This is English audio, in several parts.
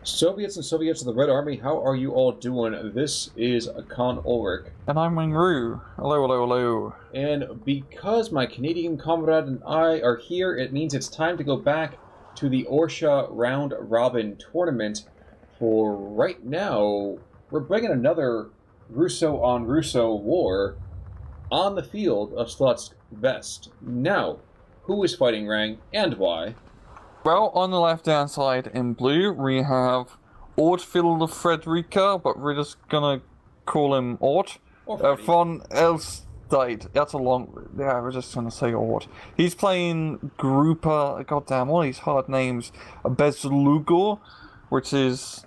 Soviets and Soviets of the Red Army, how are you all doing? This is Khan Ulrich. And I'm Wingru. Hello, hello, hello. And because my Canadian comrade and I are here, it means it's time to go back to the Orsha Round Robin tournament. For right now, we're bringing another Russo on Russo war on the field of Slutsk West. Now, who is fighting Rang and why? Well, on the left-hand side in blue, we have Ortfield Frederica, but we're just gonna call him Ort. Von Elsteit. That's a long... Yeah, we're just gonna say Ort. He's playing Gruppe... Goddamn, all these hard names. Bezuglogo, which is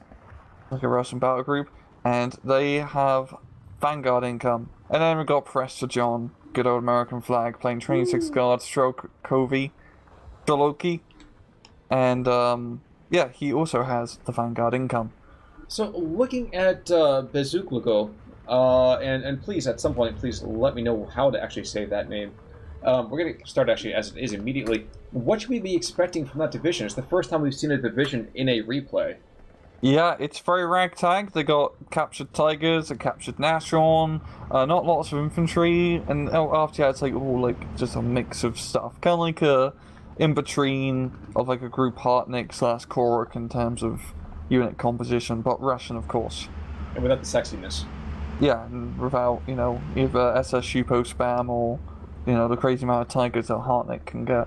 like a Russian battle group. And they have Vanguard income. And then we've got Prester John, good old American flag, playing 26 guard, stroke Covey, Doloki. And, yeah, he also has the Vanguard income. So, looking at Bezuglogo, and please, at some point, please let me know how to actually say that name. We're going to start actually as it is immediately. What should we be expecting from that division? It's the first time we've seen a division in a replay. Yeah, it's very ragtag. They got captured Tigers, they captured Nashorn, not lots of infantry, and after that it's like, all like, just a mix of stuff. Kind of like a in-between of like a group Hartnik / Korok in terms of unit composition, but Russian, of course. And without the sexiness. Yeah, and without, you know, either SS Shupo spam or, you know, the crazy amount of Tigers that Hartnik can get.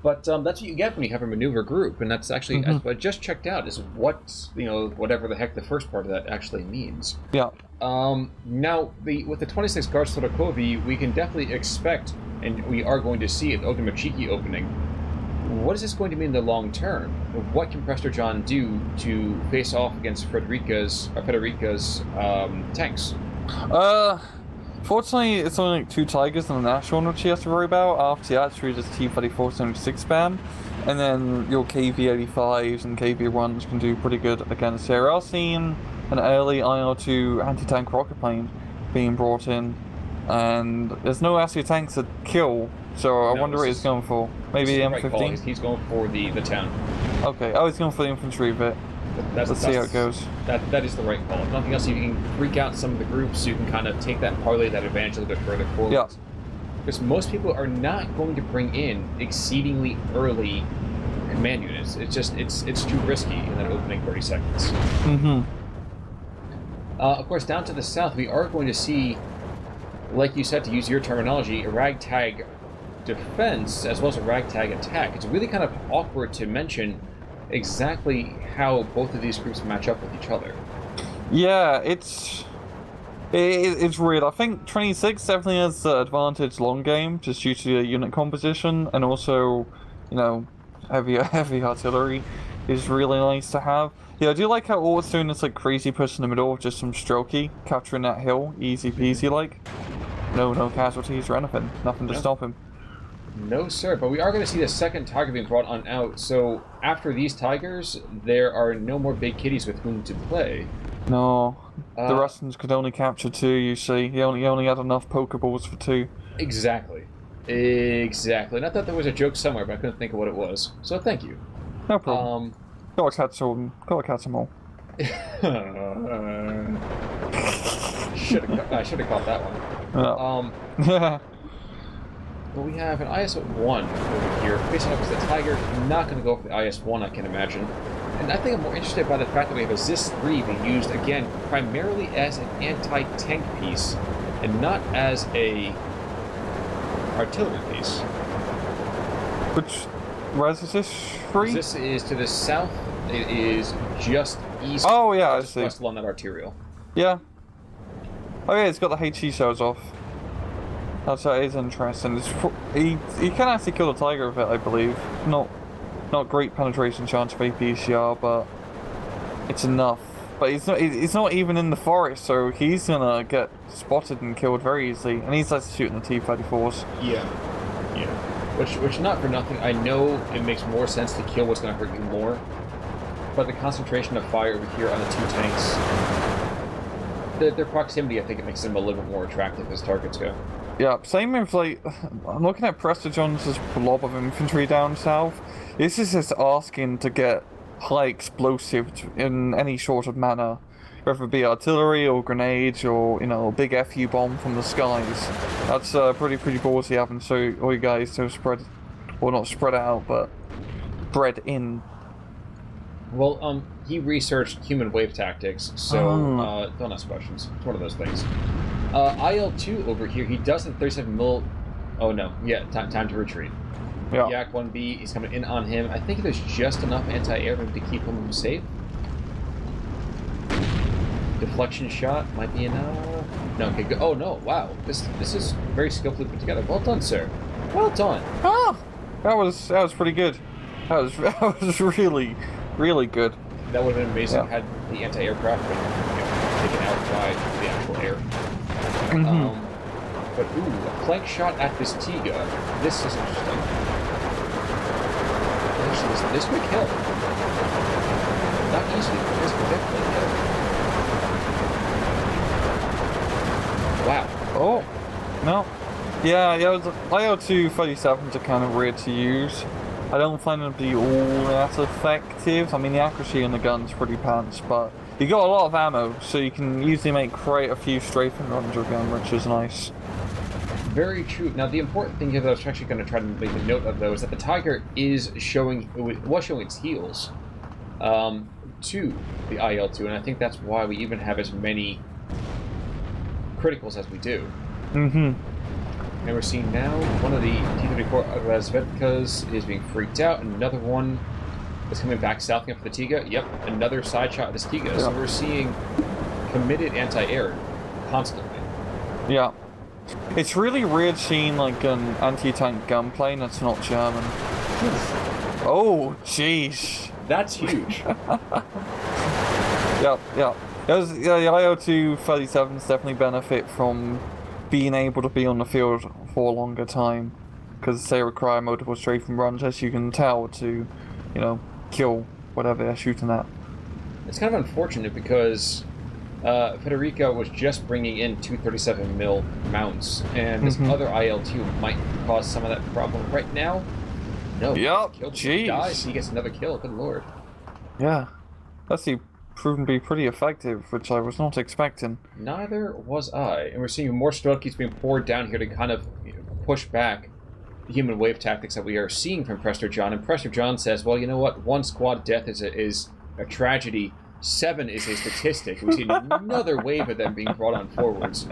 But that's what you get when you have a maneuver group, and that's actually, as I just checked out, is what, you know, whatever the heck the first part of that actually means. Yeah. Now, with the 26 guard Sorokovi, we can definitely expect, and we are going to see an Ogdemachiki opening. What is this going to mean in the long term? What can Prester John do to face off against Federica's tanks? Fortunately, it's only like 2 Tigers and a Nashorn which he has to worry about. After that, it's really just T-34 76 spam. And then your KV-85s and KV-1s can do pretty good against here. I've seen an early IR-2 anti-tank rocket plane being brought in. And there's no actually tanks that kill, so I wonder what he's going for. Maybe the M15? Right, he's going for the town. Okay, he's going for the infantry bit. Let's see how it goes. That is the right call. If nothing else, you can freak out some of the groups, you can kind of take that parlay that advantage a little bit further forward. Yeah. Because most people are not going to bring in exceedingly early command units. It's just, it's too risky in that opening 30 seconds. Of course, down to the south, we are going to see, like you said, to use your terminology, a ragtag defense as well as a ragtag attack. It's really kind of awkward to mention exactly how both of these groups match up with each other. Yeah, it's weird. I think 26 definitely has the advantage long game, just due to the unit composition, and also, you know, heavy artillery is really nice to have. Yeah, I do like how Ort's doing this like crazy push in the middle, just some strokey, capturing that hill, easy peasy like. No casualties or anything, nothing to stop him. No, sir, but we are going to see the second tiger being brought on out, so after these tigers, there are no more big kitties with whom to play. No, the Russians could only capture 2, you see. He only had enough Pokeballs for 2. Exactly. Exactly. And I thought there was a joke somewhere, but I couldn't think of what it was. So thank you. No problem. Gotta catch them all. I should have caught that one. Yeah. But we have an IS-1 over here, facing up as the Tiger. Not going to go for the IS-1, I can imagine. And I think I'm more interested by the fact that we have a ZIS-3 being used, again, primarily as an anti-tank piece, and not as a artillery piece. Where's is this free? This is to the south. It is just east. Oh, yeah, I see. West along that arterial. Yeah. Oh, yeah, it's got the HE cells off. That is interesting. He can actually kill the Tiger with it, I believe. Not great penetration chance for APCR, but it's enough. But he's not even in the forest, so he's gonna get spotted and killed very easily. And he's like shooting the T-34s. Yeah. Which not for nothing. I know it makes more sense to kill what's gonna hurt you more, but the concentration of fire over here on the 2 tanks, their proximity, I think it makes them a little bit more attractive as targets go. Yeah, same with, like, I'm looking at Prester John's blob of infantry down south. This is just asking to get high explosive in any sort of manner, whether it be artillery or grenades or, you know, a big FU bomb from the skies. That's pretty ballsy having so all you guys to spread, or not spread out, but spread in. Well, he researched human wave tactics, so don't ask questions. It's one of those things. IL-2 over here, he doesn't 37 mil. Oh no, yeah, time to retreat. Yeah. Yak 1B, he's coming in on him. I think there's just enough anti-air to keep him safe. Deflection shot might be enough. No, okay, go. Oh no, wow. This is very skillfully put together. Well done, sir. Well done. Ah, that was pretty good. That was really good. That would have been amazing had the anti-aircraft been taken out by the actual air. But ooh, a flank shot at this Tiga. This is interesting. Actually, this would kill. Not easily, but this would definitely kill. Wow. Oh, no. Yeah, IL-2 37s are kind of weird to use. I don't find them to be all that effective. I mean, the accuracy in the gun's pretty pants, but you got a lot of ammo, so you can usually make quite a few strafing runs with gun, which is nice. Very true. Now, the important thing here that I was actually going to try to make a note of, though, is that the Tiger was showing its heels to the IL-2, and I think that's why we even have as many criticals as we do. And we're seeing now one of the T-34 Razvedkas is being freaked out, and another one is coming back south for the Tiga. Yep, another side shot of this Tiga. So we're seeing committed anti-air constantly. Yeah. It's really weird seeing like an anti-tank gunplane that's not German. Oh, jeez. That's huge. Yeah. The IO-2 37s definitely benefit from being able to be on the field for a longer time, because they require multiple strafing runs, as you can tell, to, you know, kill whatever they're shooting at. It's kind of unfortunate because Federica was just bringing in 237mm mounts, and this other IL-2 might cause some of that problem. Right now, no. Yep, jeez. Dies, he gets another kill, good lord. Yeah, that's proven to be pretty effective, which I was not expecting. Neither was I. And we're seeing more Strelkys being poured down here to kind of push back the human wave tactics that we are seeing from Prester John. And Prester John says, well, you know what? One squad death is a tragedy. 7 is a statistic. We see another wave of them being brought on forwards.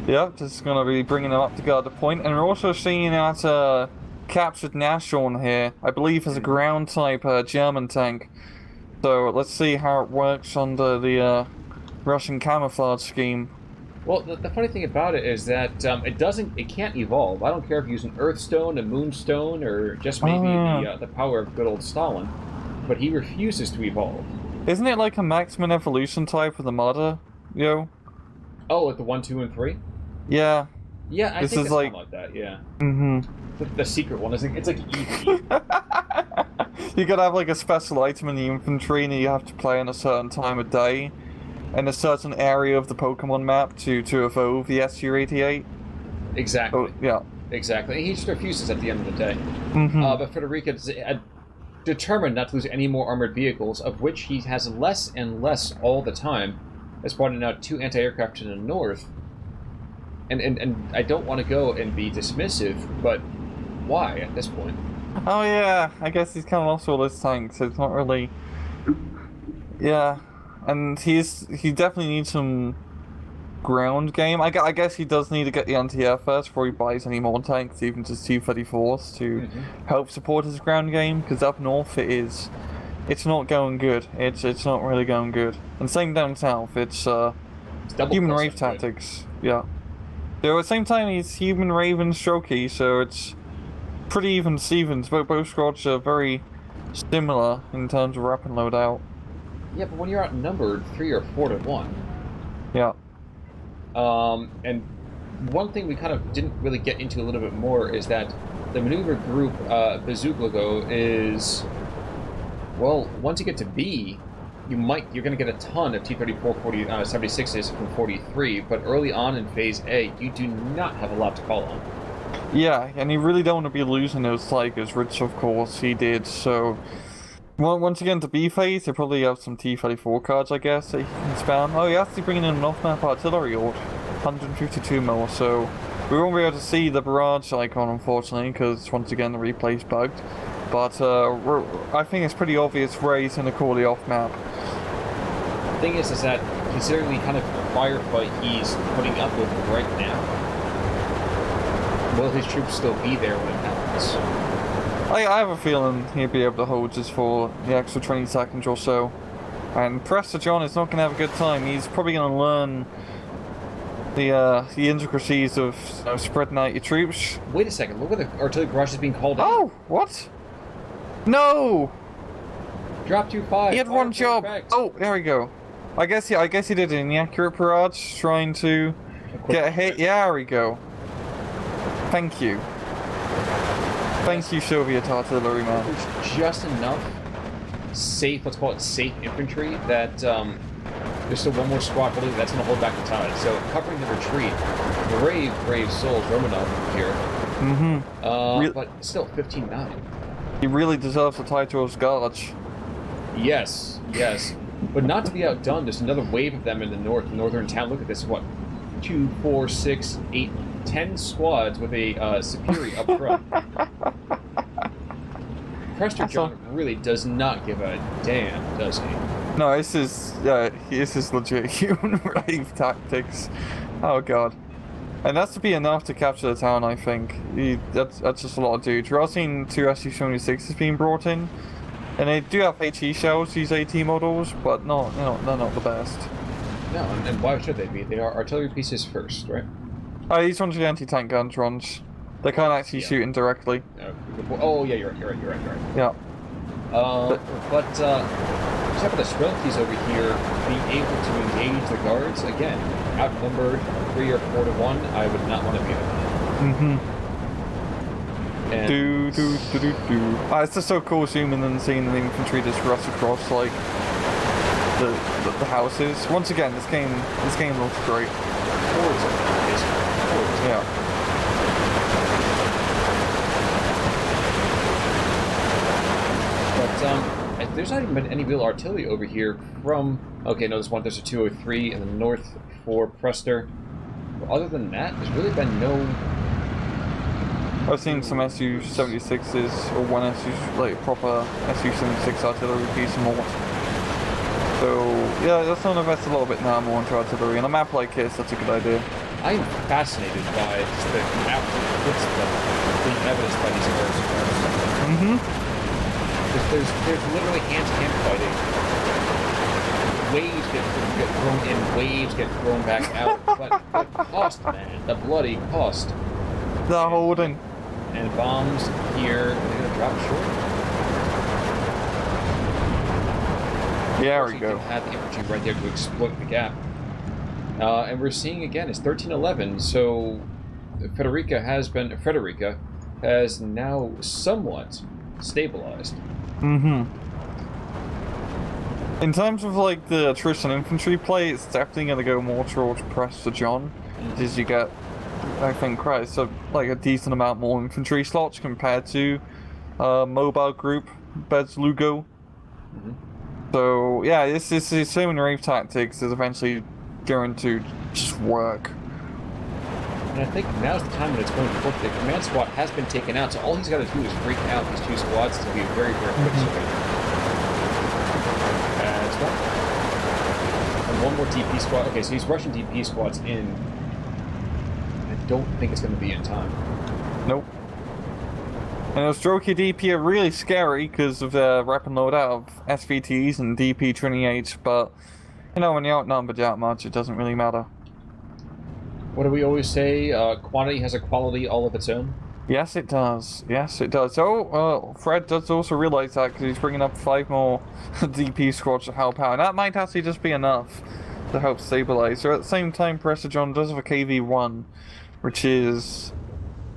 Yep, just going to be bringing them up to guard the point. And we're also seeing that captured Nashorn here. I believe is a ground-type German tank. So let's see how it works under the Russian camouflage scheme. Well, the funny thing about it is that it can't evolve. I don't care if you use an Earthstone, a Moonstone, or just maybe the power of good old Stalin, but he refuses to evolve. Isn't it like a maximum evolution type with the Mother, yo? Oh, with the 1, 2, and 3? Yeah. Yeah, I think it's like that. Yeah. The secret one is it's like easy. You gotta have like a special item in the infantry, and you have to play on a certain time of day, in a certain area of the Pokemon map to evolve the SU-88. Exactly. Oh, yeah. Exactly. He just refuses at the end of the day. But Federica is determined not to lose any more armored vehicles, of which he has less and less all the time. Has brought in now 2 anti-aircraft to the north. And I don't want to go and be dismissive, but why at this point? Oh yeah, I guess he's kind of lost all his tanks, so it's not really... Yeah, and he definitely needs some ground game. I guess he does need to get the anti-air first before he buys any more tanks, even just T-34s, to help support his ground game, because up north it's not going good. It's not really going good. And same down south, it's human rave tactics. Yeah. Though at the same time, he's human rave and strokey, so it's pretty even Stevens, but both squads are very similar in terms of weapon loadout. Yeah, but when you're outnumbered 3 or 4 to 1. Yeah. And one thing we kind of didn't really get into a little bit more is that the maneuver group Bezuglogo is, well, once you get to B, you're going to get a ton of T-34 76s from 43, but early on in Phase A, you do not have a lot to call on. Yeah, and you really don't want to be losing those Tigers, which of course he did, so Well, once again, to B phase, they probably have some T-34 cards, I guess, that you can spam. Oh, you're actually bringing in an off-map artillery ord. 152 mil, so we won't be able to see the barrage icon, unfortunately, because once again the replay's bugged. But I think it's pretty obvious where he's going to call the off-map. The thing is that considering the kind of firefight he's putting up with right now, will his troops still be there when it happens? I have a feeling he'll be able to hold just for the extra 20 seconds or so. And Prester John is not going to have a good time. He's probably going to learn the intricacies of spreading out your troops. Wait a second, look at the artillery barrage is being called out. Oh, what? No! Drop 2-5. He had one job. Oh, there we go. I guess he did an inaccurate barrage, trying to get a hit. Yeah, there we go. Thank you. Thank you, Soviet artillery man. There's just enough safe, let's call it safe infantry, that there's still one more squad really that's going to hold back the tide. So covering the retreat, brave souls, Romanov here. But still 15-9. He really deserves the title of Scarlet. Yes. But not to be outdone, there's another wave of them in the northern town. Look at this, what? 2, 4, 6, 8, 10 squads with a superior up front. Prester John really does not give a damn, does he? No, this is legit human rave tactics. Oh god. And that's to be enough to capture the town, I think. That's just a lot of dudes. We're also seeing 2 SU-76s being brought in. And they do have HE shells, these AT models, but they're not the best. No, and why should they be? They are artillery pieces first, right? Oh, these ones are the anti-tank gun drones. They can't actually shoot indirectly. Oh, yeah, you're right. Yeah. Except for the Strelkies over here being able to engage the guards, again, outnumbered 3 or 4 to 1, I would not want to be there. And it's just so cool zooming and seeing the infantry just rush across like the houses. Once again, this game looks great. Yeah. But there's not even been any real artillery over here from. Okay, no, there's a 203 in the north for Prester. But other than that, there's really been no. I've seen some SU-76s, or one like proper SU-76 artillery piece more. So, yeah, that's not invest a little bit now more into artillery. On a map like this, that's a good idea. I am fascinated by just the absolute chutzpah being evidenced by these cars. There's literally hand-to-hand fighting. Waves get thrown in, waves get thrown back out. But the cost, man, the bloody cost. They're holding. And bombs here, they're going to drop short. Yeah, there we go. Have the infantry right there to exploit the gap. And we're seeing again, it's 13-11, so Frederica has now somewhat stabilized. In terms of like the attrition infantry play, it's definitely going to go more towards Prester John, as you get, I think, so like a decent amount more infantry slots compared to mobile group Bezuglogo. So yeah, this human rave tactics is eventually going to just work. And I think now's the time when it's going to work. The command squad has been taken out, so all he's got to do is break out these 2 squads to be a very, very quick swing. That's one. And one more DP squad. Okay, so he's rushing DP squads in. I don't think it's going to be in time. Nope. And those Strokey DP are really scary because of the weapon loadout of SVTs and DP-28, but you know, when you're outnumbered that much, it doesn't really matter. What do we always say? Quantity has a quality all of its own? Yes, it does. Yes, it does. So, Fred does also realize that because he's bringing up 5 more DP squads to help out. And that might actually just be enough to help stabilize. So at the same time, Prester John does have a KV-1, which is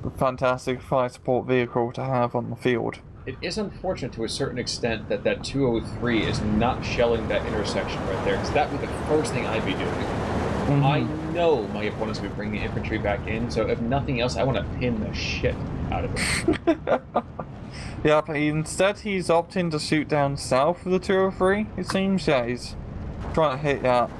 a fantastic fire support vehicle to have on the field. It is unfortunate to a certain extent that 203 is not shelling that intersection right there, because that would be the first thing I'd be doing. I know my opponents will be bringing the infantry back in, so if nothing else, I want to pin the shit out of them. Yeah, but instead he's opting to shoot down south of the 203, it seems. Yeah, he's trying to hit that,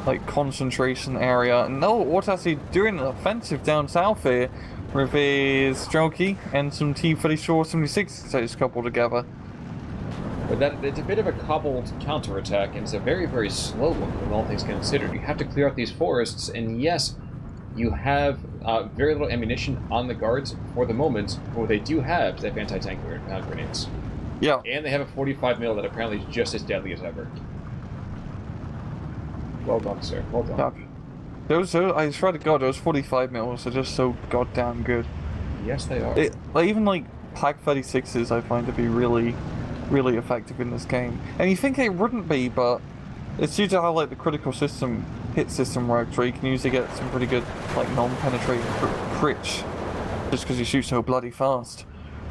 like, concentration area. And no, what's actually doing an offensive down south here with his Strelky and some T-34-76 that he's coupled together. But it's a bit of a cobbled counterattack, and it's a very, very slow one when all things considered. You have to clear out these forests, and yes, you have very little ammunition on the guards for the moment, but what they do have is they have anti-tank grenades. Yeah. And they have a 45 mil that apparently is just as deadly as ever. Well done, sir. Well done. Yeah. Those, I swear to God, those 45 mils are just so goddamn good. Yes, they are. Even like Pack 36s I find to be really, really effective in this game. And you think it wouldn't be, but it's due to how like the critical system, hit system works, where you can usually get some pretty good like non-penetrating crits, just because you shoot so bloody fast.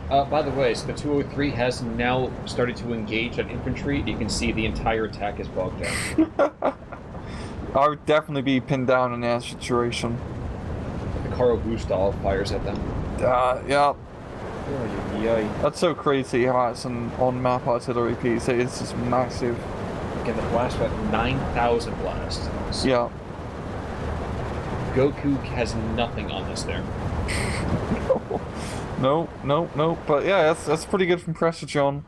By the way, so the 203 has now started to engage at infantry. You can see the entire attack is bogged down. I would definitely be pinned down in that situation. The Karo Bustal fires at them. Yeah. Oh, yay. That's so crazy how it's an on-map artillery piece. It's just massive. Again, the blast about 9,000 blasts. So yeah. Goku has nothing on this there. No. But yeah, that's pretty good from Prester John,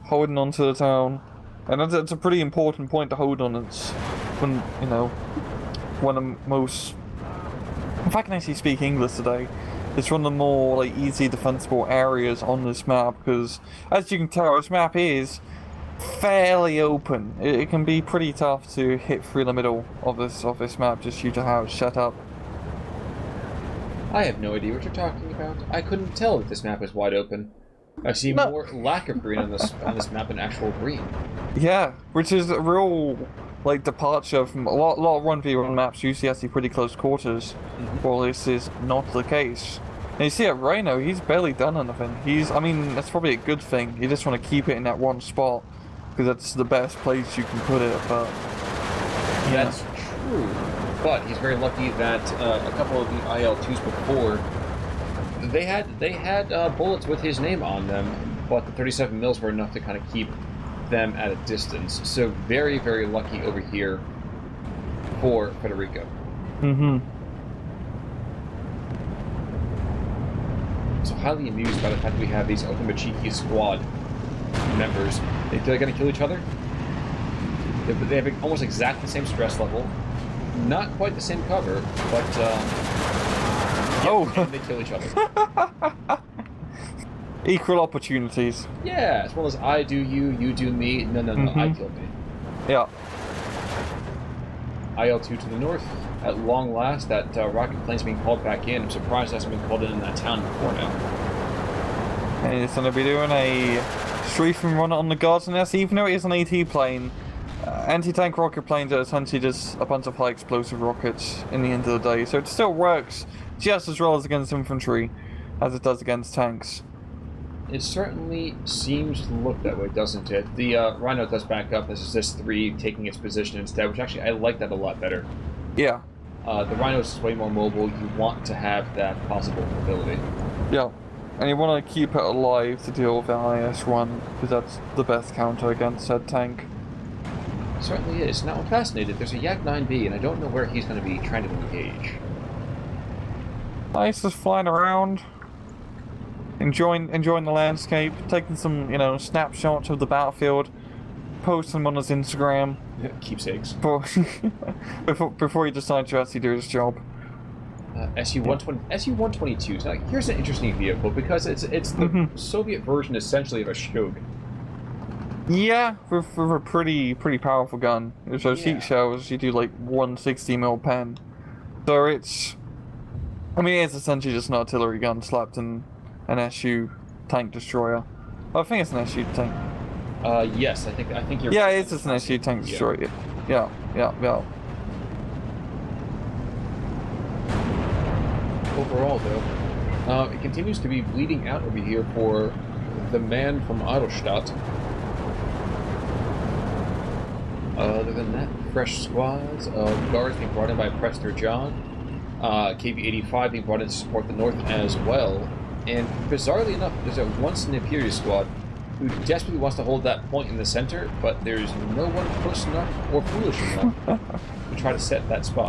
holding on to the town, and that's a pretty important point to hold on. It's when one of the most. If I can actually speak English today, it's one of the more like easy defensible areas on this map because, as you can tell, this map is fairly open. It can be pretty tough to hit through the middle of this map just due to how it's set up. I have no idea what you're talking about. I couldn't tell that this map is wide open. I see more lack of green on this map than actual green. Yeah, which is a real like departure from a lot of 1v1 maps usually actually pretty close quarters. Well, this is not the case. And you see at Rhino, he's barely done anything. I mean, that's probably a good thing. You just want to keep it in that one spot because that's the best place you can put it. But yeah. That's true. But he's very lucky that a couple of the IL-2s before, they had bullets with his name on them, but the 37 mils were enough to kind of keep them at a distance. So very, very lucky over here for Federico. So highly amused by the fact that we have these Okamachiki squad members. They're going to kill each other. They have almost exactly the same stress level. Not quite the same cover, but and they kill each other. Equal opportunities. Yeah, as well as I do you, you do me. No, I kill me. Yeah. IL-2 to the north. At long last, that rocket plane's being called back in. I'm surprised it hasn't been called in that town before now. And it's going to be doing a strafing run on the guards, and that's even though it is an AT plane. Anti-tank rocket planes are essentially just a bunch of high explosive rockets in the end of the day, so it still works just as well as against infantry as it does against tanks. It certainly seems to look that way, doesn't it? The Rhino does back up. This is this 3 taking its position instead, which actually I like that a lot better. Yeah. The Rhino is way more mobile. You want to have that possible mobility. Yeah. And you want to keep it alive to deal with the IS-1, because that's the best counter against said tank. Certainly is. Now I'm fascinated. There's a Yak-9B, and I don't know where he's going to be trying to engage. Nice, just flying around, enjoying the landscape, taking some snapshots of the battlefield, posting them on his Instagram. Yeah, keepsakes. Before he decides to actually do his job. SU-122. So here's an interesting vehicle because it's the Soviet version essentially of a Shug. Yeah, with a pretty powerful gun. If those heat shells, you do like 160 mil pen. So it's essentially just an artillery gun slapped in an SU tank destroyer. I think it's an SU tank. Yes, I think you're. Yeah, it's just an SU tank destroyer. Yeah. Overall, though, it continues to be bleeding out over here for the man from Eidelstadt. Other than that, fresh squads of guards being brought in by Prester John. KV-85 being brought in to support the north as well. And bizarrely enough, there's a once in a Imperial squad who desperately wants to hold that point in the center, but there's no one close enough or foolish enough to try to set that spot.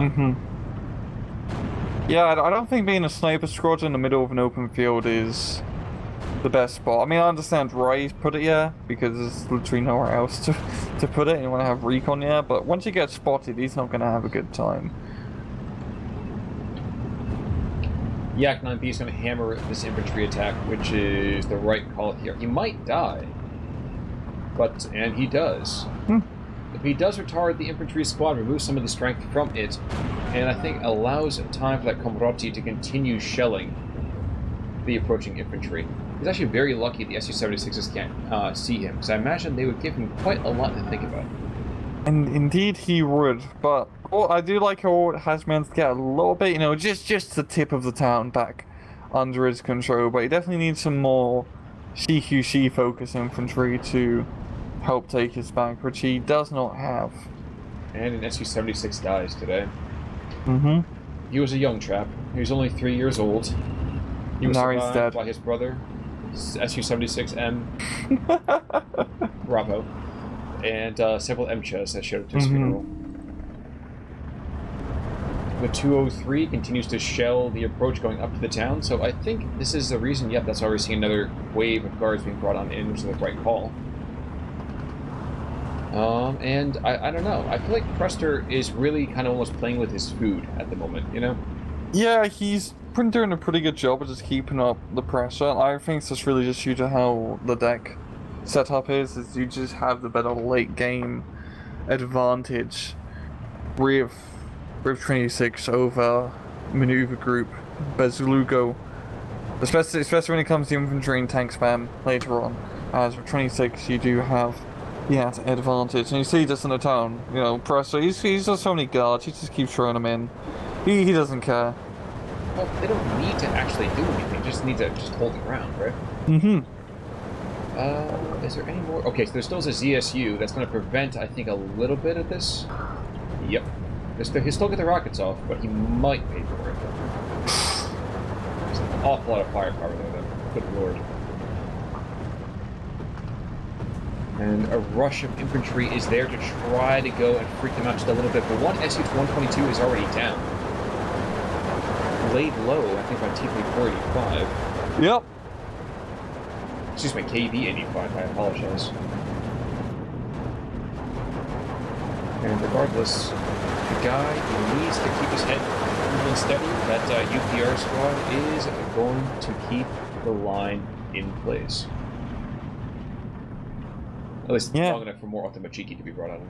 Yeah, I don't think being a sniper squad in the middle of an open field is the best spot. I mean, I understand Ray's put it because there's literally nowhere else to put it, and you want to have recon but once you get spotted, he's not going to have a good time. Yak 9B is going to hammer this infantry attack, which is the right call here. He might die, and he does. If he does retard the infantry squad, remove some of the strength from it, and I think allows time for that Komroti to continue shelling the approaching infantry. He's actually very lucky the Su-76s can't see him, because I imagine they would give him quite a lot to think about. And indeed he would, but I do like how it has managed to get a little bit, just the tip of the town back under his control, but he definitely needs some more CQC focus infantry to help take his back, which he does not have. And an Su-76 dies today. Mm-hmm. He was a young chap. He was only 3 years old. He was survived by his brother, Su-76M, Bravo, and several MCHAs that showed up to his funeral. The 203 continues to shell the approach going up to the town, so I think this is the reason, that's why we're seeing another wave of guards being brought on in, which is the right call. And I don't know, I feel like Prester is really kind of almost playing with his food at the moment, Yeah, he's been doing a pretty good job of just keeping up the pressure. I think it's just really just due to how the deck setup is you just have the better late game advantage with 26 over maneuver group Bezuglogo, especially when it comes to infantry and tank spam later on. As with 26 you do have advantage, and you see this in the town, Prester, he's just so many guards, he just keeps throwing them in. He doesn't care. Well, they don't need to actually do anything, just need to hold the ground, right? Is there any more? Okay, so there's still a ZSU that's going to prevent, I think, a little bit of this. Yep. He'll still get the rockets off, but he might pay for it. There's an awful lot of firepower there, though. Good lord. And a rush of infantry is there to try to go and freak them out just a little bit, but one Su-122 is already down. Laid low, I think, by T-485. Yep. Excuse me, KV-85, I apologize. And regardless, the guy who needs to keep his head cool and steady, that UPR squad, is going to keep the line in place. At least long enough for more Automachiki to be brought on.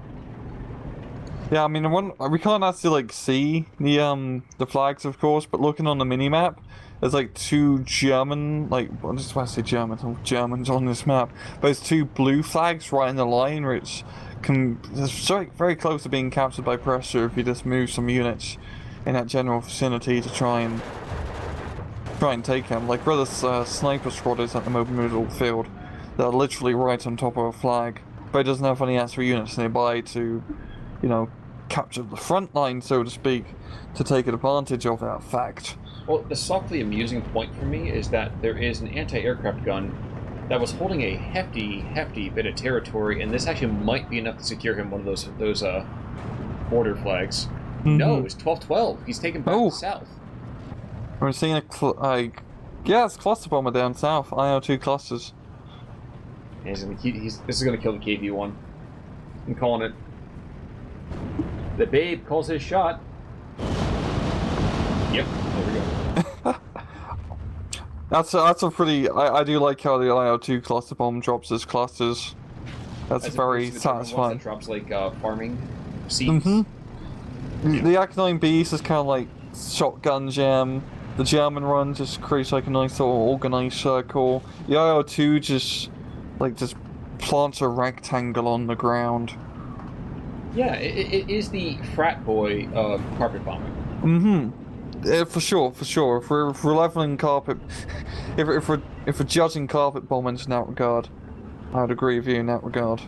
Yeah, I mean, we can't actually see the flags, of course, but looking on the mini-map, there's two German, I just want to say Germans on this map, but there's two blue flags right in the line, which is very close to being captured by Prester if you just move some units in that general vicinity to try and take him. Like where this sniper squad is at the moment middle of the field, they're literally right on top of a flag, but it doesn't have any extra units nearby to, capture the front line, so to speak, to take advantage of that fact. Well, the softly amusing point for me is that there is an anti-aircraft gun that was holding a hefty bit of territory, and this actually might be enough to secure him one of those border flags. No, it's 12-12. He's taken back south. We're seeing it's cluster bomber down south. IO2 clusters. This is going to kill the KV-1. I'm calling it. The babe calls his shot. Yep, there we go. That's a pretty. I do like how the IO2 cluster bomb drops his clusters. That's very satisfying. That drops farming seeds. The Ak-9Bs is kind of like shotgun jam. The German one just creates a nice little organized circle. The IO2 just plants a rectangle on the ground. Yeah, it is the frat boy of carpet bombing. For sure. If we're leveling carpet, if we're judging carpet bombing in that regard, I'd agree with you in that regard.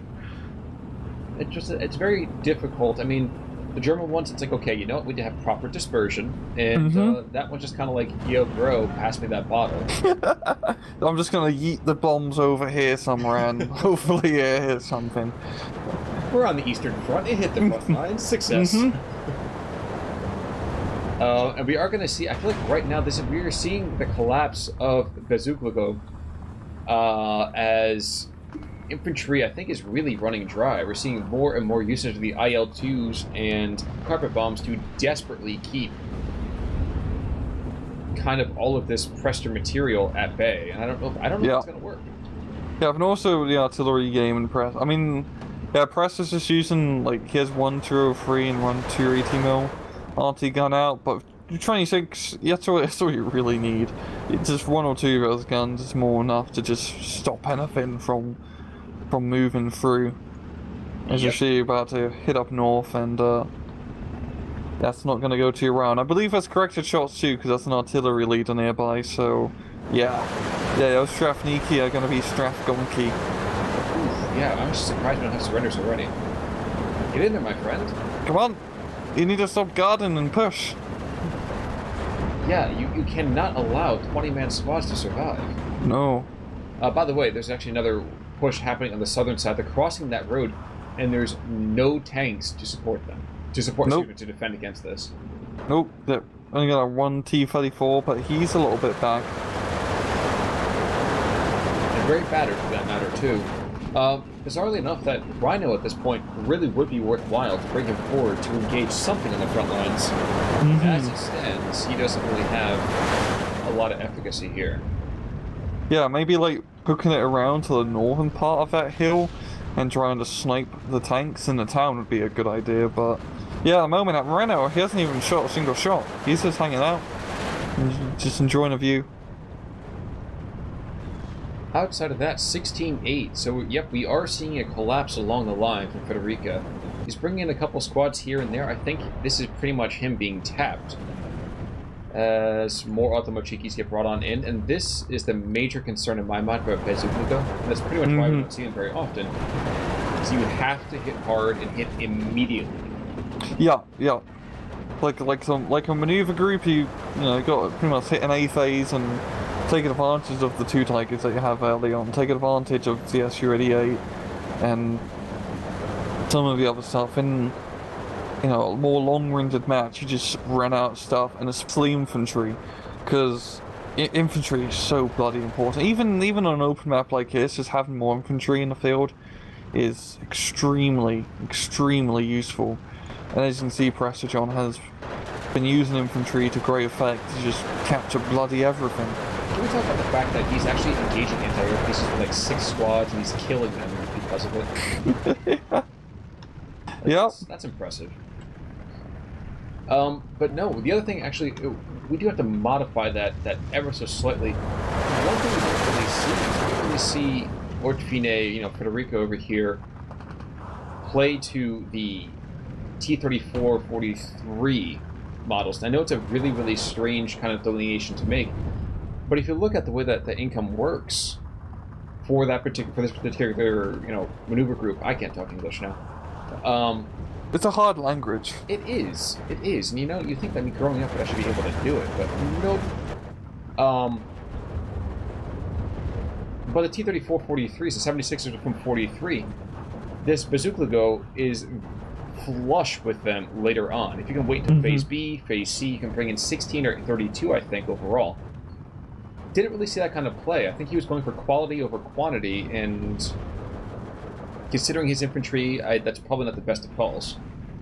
It's very difficult. I mean, The German ones, it's like, okay, you know what, we need to have proper dispersion, and that one's just kind of like, yo, bro, pass me that bottle. I'm just gonna yeet the bombs over here somewhere, and hopefully it hits something. We're on the Eastern Front, it hit the front lines, success. And we are going to see, I feel like right now, we are seeing the collapse of Bezuglogo as infantry, I think, is really running dry. We're seeing more and more usage of the IL-2s and carpet bombs to desperately keep kind of all of this Prester material at bay. And I don't know if it's going to work. Yeah, and also the artillery game and Press. I mean, yeah, Prester's just using, like, he has 1 203 and 1 280 mil RT gun out, but 26, yeah, that's all you really need. It's just 1 or 2 of those guns is more enough to just stop anything from moving through. As you see, about to hit up north, and that's not going to go too round. I believe that's corrected shots too, because that's an artillery leader nearby. So, yeah, those Strafniki are going to be Strafgonki. Yeah, I'm just surprised we don't have surrenders already. Get in there, my friend. Come on, you need to stop guarding and push. Yeah, you cannot allow 20-man squads to survive. No. By the way, there's actually another push happening on the southern side. They're crossing that road, and there's no tanks to support them. To defend against this. Nope, they're only got a 1 T-34, but he's a little bit back. And very battered, for that matter, too. Bizarrely enough, that Rhino at this point really would be worthwhile to bring him forward to engage something on the front lines. As it stands, he doesn't really have a lot of efficacy here. Yeah, maybe like hooking it around to the northern part of that hill and trying to snipe the tanks in the town would be a good idea, but yeah, at the moment at Rhino, he hasn't even shot a single shot. He's just hanging out and just enjoying the view. Outside of that, 16-8. So, yep, we are seeing a collapse along the line from Federica. He's bringing in a couple squads here and there. I think this is pretty much him being tapped as more Automochikis get brought on in. And this is the major concern in my mind about Bezuglogo. And that's pretty much why we don't see him very often. Because you have to hit hard and hit immediately. Yeah. Like a maneuver group, you got pretty much hit an A phase and taking advantage of the 2 Tigers that you have early on, take advantage of the SU-88 and some of the other stuff. In a more long-winded match, you just run out of stuff, and especially infantry, because infantry is so bloody important. Even on an open map like this, just having more infantry in the field is extremely useful. And as you can see, Prester John has been using infantry to great effect to just capture bloody everything. Can we talk about the fact that he's actually engaging anti-air pieces with like 6 squads and he's killing them because of it? That's impressive. But no, the other thing, actually, we do have to modify that ever so slightly. One thing we don't really see is we don't really see Ortfine, Federico over here, play to the T-34-43 models. And I know it's a really strange kind of delineation to make, but if you look at the way that the income works for this particular maneuver group, I can't talk English now. It's a hard language. It is. And you think that me growing up I should be able to do it, but nope. But the T-34-43s, the 76ers are from 43. This Bezuglogo is flush with them later on. If you can wait until Phase B, Phase C, you can bring in 16 or 32, I think, overall. Didn't really see that kind of play. I think he was going for quality over quantity, and considering his infantry, that's probably not the best of calls.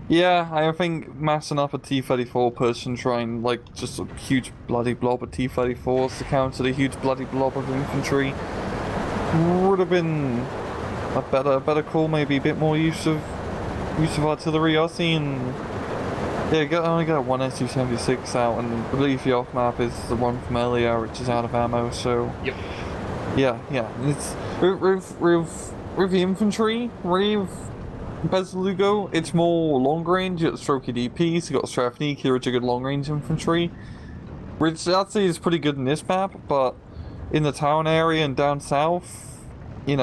Yeah, I think massing up a T-34 push and trying, just a huge bloody blob of T-34s to counter the huge bloody blob of infantry would have been a better call, maybe a bit more use of artillery. I've seen... Yeah, I only got 1 SU-76 out, and I believe the off-map is the one from earlier, which is out of ammo, so... Yep. Yeah. It's... With the infantry, with Bezuglogo, it's more long-range. You got Strokey DPs, you got Strafniki, which are good long-range infantry, which I'd say is pretty good in this map, but in the town area and down south, you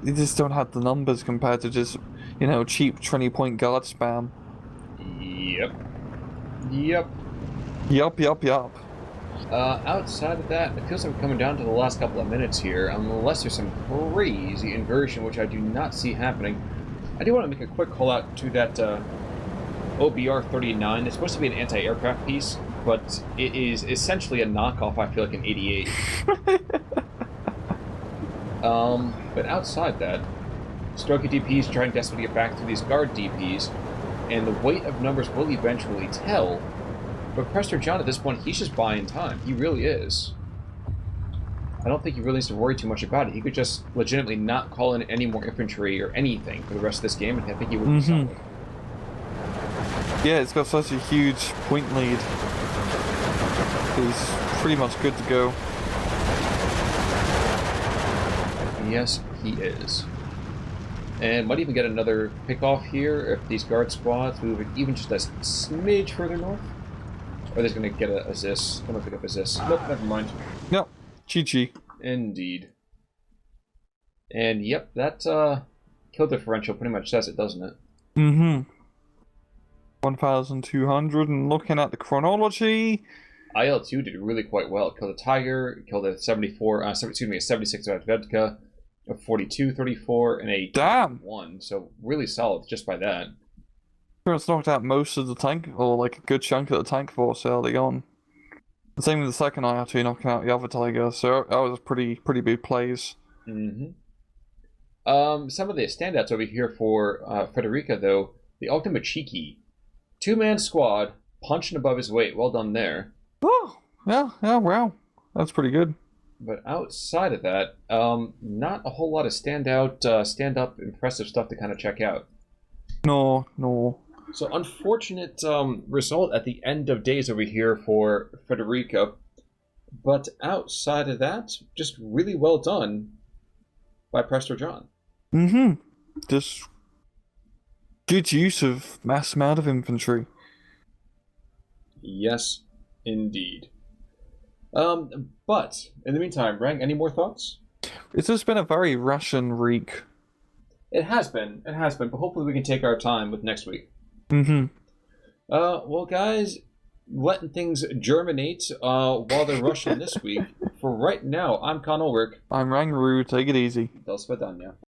just don't have the numbers compared to just, cheap 20-point guard spam. Yep. Yep. Yup. Outside of that, it feels like we're coming down to the last couple of minutes here, unless there's some crazy inversion, which I do not see happening. I do want to make a quick call out to that OBR-39. It's supposed to be an anti-aircraft piece, but it is essentially a knockoff, I feel like, an 88. But outside that, Strokey DPs trying desperately to get back to these guard DPs, and the weight of numbers will eventually tell. But Prester John, at this point, he's just buying time. He really is. I don't think he really needs to worry too much about it. He could just legitimately not call in any more infantry or anything for the rest of this game, and I think he would be solid. Yeah, it's got such a huge point lead. He's pretty much good to go. Yes, he is. And might even get another pick-off here if these guard squads move even just a smidge further north. Or they're going to get a Zis. I'm going to pick up a Zis. Nope, never mind. Yep, GG. Indeed. And yep, that kill differential pretty much says it, doesn't it? 1,200, and looking at the chronology... IL-2 did really quite well. Killed a Tiger, killed a 74, a 76 Vedka, a 42, 34, and a 1. So really solid just by that. It's knocked out most of the tank, or like a good chunk of the tank force early on. The same with the second IL-2 knocking out the other Tiger, so that was pretty big plays. Some of the standouts over here for Frederica, though, the ultimate cheeky. 2-man squad, punching above his weight. Well done there. Oh, yeah, wow. That's pretty good. But outside of that, not a whole lot of stand-up, impressive stuff to kind of check out. No. So unfortunate result at the end of days over here for Frederica. But outside of that, just really well done by Prester John. Just good use of mass amount of infantry. Yes, indeed. But in the meantime, Rang, any more thoughts? It's just been a very Russian week. It has been, but hopefully we can take our time with next week. Well, guys, letting things germinate while they're Russian this week. For right now, I'm Con Ulrich. I'm Rangaroo. Take it easy. До свидания.